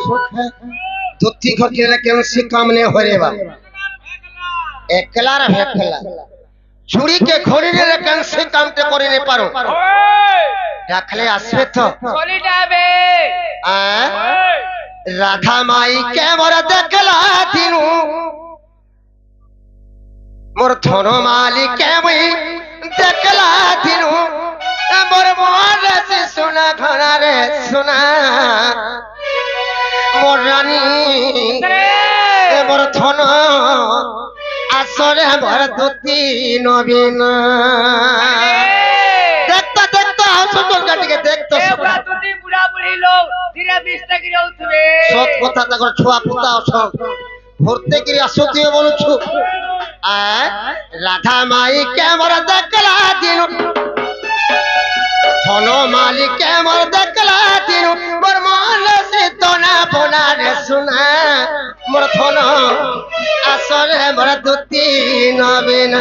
दुती घर के केन से काम ने होरे बा एकला रे एकला छुरी के घोड़ी रे केन से काम ते करे ने पारो देखले आसबे तो चली जाबे राधा माई के मोर देखला दिनु मोर थोनो माली के मई देखला दिनु मोर मोर से सुना घना रे सुना मोर रानी मोर थोनो आसरे मोर दुती नवीन देखता देखता सुंदर गाड़ी के देखता बुढ़ा दुती बुढ़ा बुढ़ी लोग धीरे बिस्ता गिरे उठबे सब কথা তাকর ছোয়া পুতা সব ভরতে গিয়ে আসতে বলছো রাধা মাই কে মোর দেখলা দিনু ধনো মালি কে মোর দেখলা দিনু মোর মন সে তোনা বোনা রে শুনা মোর ধনো আসরে মোর দুতি নবীন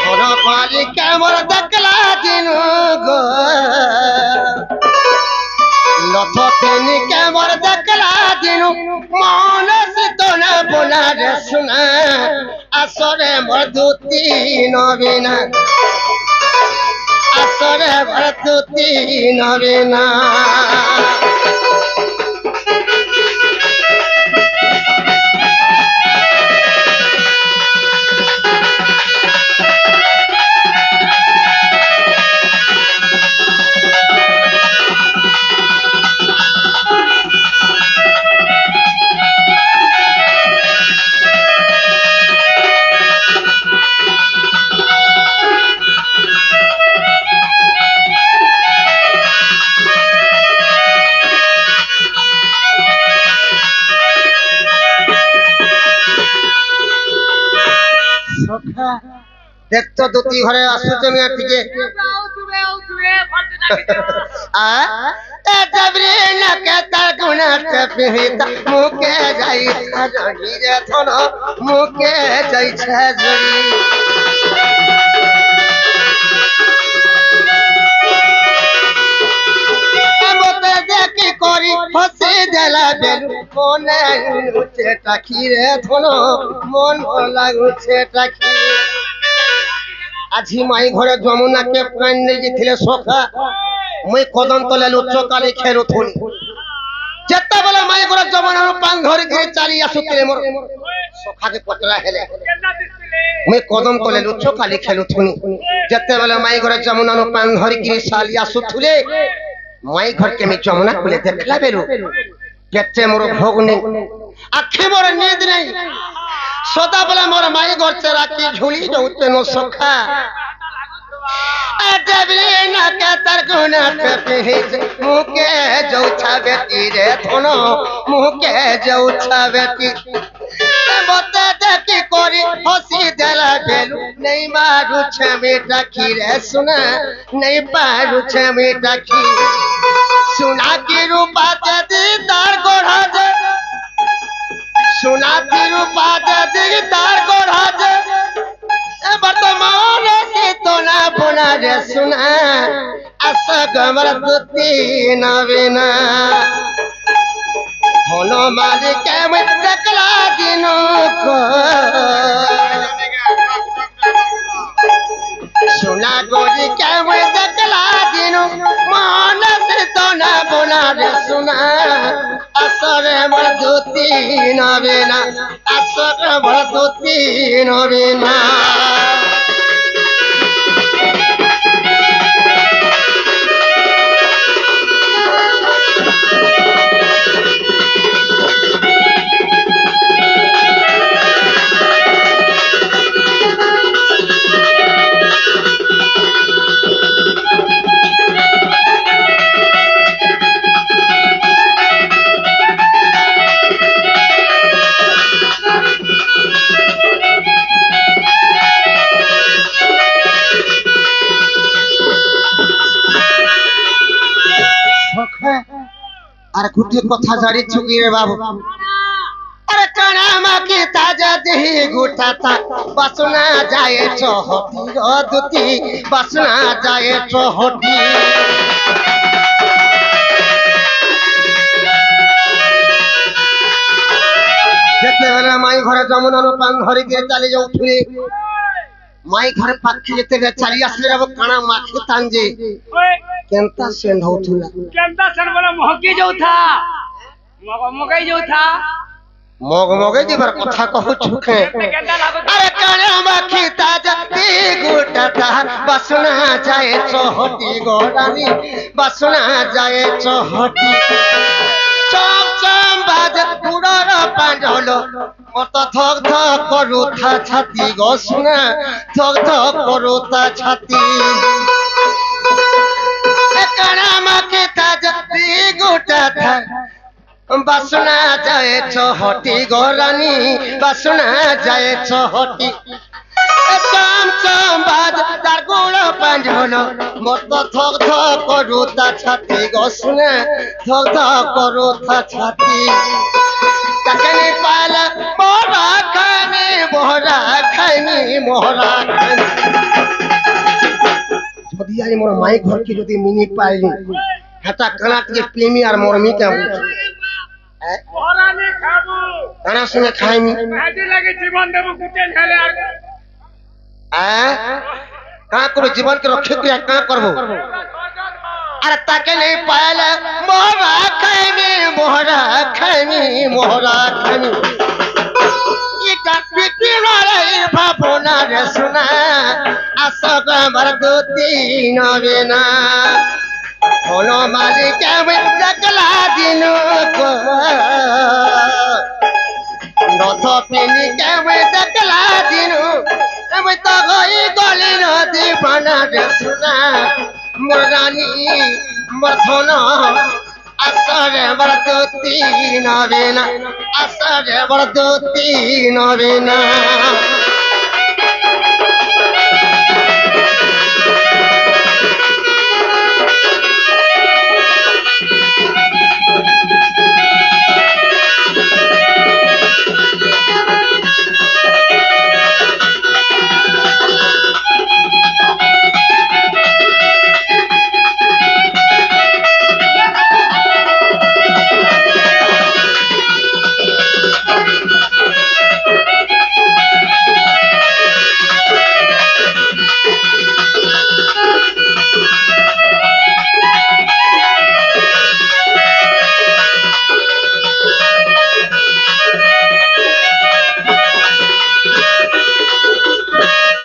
ধনো মালি কে মোর দেখলা দিনু গো लथ तेनी के मोर देखला दिनु मन से तो न बोला रे सुना आसरे मोर दुती नवीन आसरे मोर दुती नवीन देख तो दुती घरे आसुते में टिके आ ए जबरी न के तार गुना के पिहिता मुके जाई जड़ी रे थनो मुके जाई छे जड़ी मोते देखि करी हसी देला बेलु कोने उचे टाकी रे थनो मन लागु छे टाकी আজি মাই ঘরে যমুনা কে প্রাণ নেই গিয়েছিলে সখা মই কদম তলে লুচ্চ কালি খেরু থুনি যেতে বলে মাই ঘরে যমুনার পান ধরে ঘিরে চালি আসুতলে মোর সখাকে পতরা হেলে মই কদম তলে লুচ্চ কালি খেলু থুনি যেতে বলে মাই ঘরে যমুনার পান ধরে ঘিরে চালি আসুতলে মাই ঘর কে আমি যমুনা কুলে দেখলা বেলু পেটে মোর ভোগ নেই আখি মোর নিদ নেই सदा बोले मोर माई घर से राखी झूली जोते नो सखा देवरी न के तर गुना पे पिहिज मुके जोछा बेटी रे थनो मुके जोछा बेटी बते देखि कोरी हसी देला बेलु नहीं मारू छे बेटा की रे सुना नहीं पारू छे बेटा की सुना की रूपा दे तार गोढ़ा जे सुना रूपा दे तार गोढ़ा जे वर्तमान से तो ना बुना रे सुना अस गमर दुती नवीन धनो मालिक के मत देखला दिनो को सुना गोरी के मत देखला दिनो मान से तो ना बुना रे सुना असरे मोर दुती नवीन असरे मोर दुती नवीन अरे गुटे कथा जारी छुकी रे बाबू अरे काना मा के ताजा देही गुटाता बसना जाए चोहटी दुती बसना जाए चोहटी বেলা মাই ঘরে যমুনানো পান ধরিকে চালি যাউথুলে মাই ঘরে পাখি যেতে চালি আসলে যাব কানা মাখি তাঞ্জে কেনতা সেন হউথুলা केंता सन बोला महकी जाउथा मगई जाउथा मग मगे जीवर कथा कहू छुखे केंता लागो अरे काना माखी ताजती गुटता बसना जाए चोहटी गोरानी बसना जाए चोहटी चम चम बाज पुरर पांडलो मत थक थक करूथा छाती गसुना थक थक करूथा छाती काना माखी ताजती गुटता बसना जाए चौहटी गोरानी बसना जाए चौहटी चम चम बाज तार गुण पांझल मत थक थक करूता छाती गसुना थक थक करूता छाती तकनी पाल मोहरा खानी मोहरा खानी मोहरा खानी যদি আই মোর মাই ঘর কি যদি মিনিট পাইলি হাতা কানাট के প্রেমী আর মরমি কেমন बोला ने खाबो खाना सुने खाइमी आजे लगे जीवन देबो गुटे ढाले आ का करो जीवन के रखे के का करबो अरे ताके नहीं पाले मोहरा खाइमी मोहरा खाइमी मोहरा खाइमी ये का पिटी रे भावना रे सुना असग मर दो तीन बिना कोनो मालिक में जगला दिनो को नथ पिनी के में जगला दिनो मैं तो गई गली नदी बना रे सुना मुरानी मथना असर बरदो तीन बिना असर बरदो तीन बिना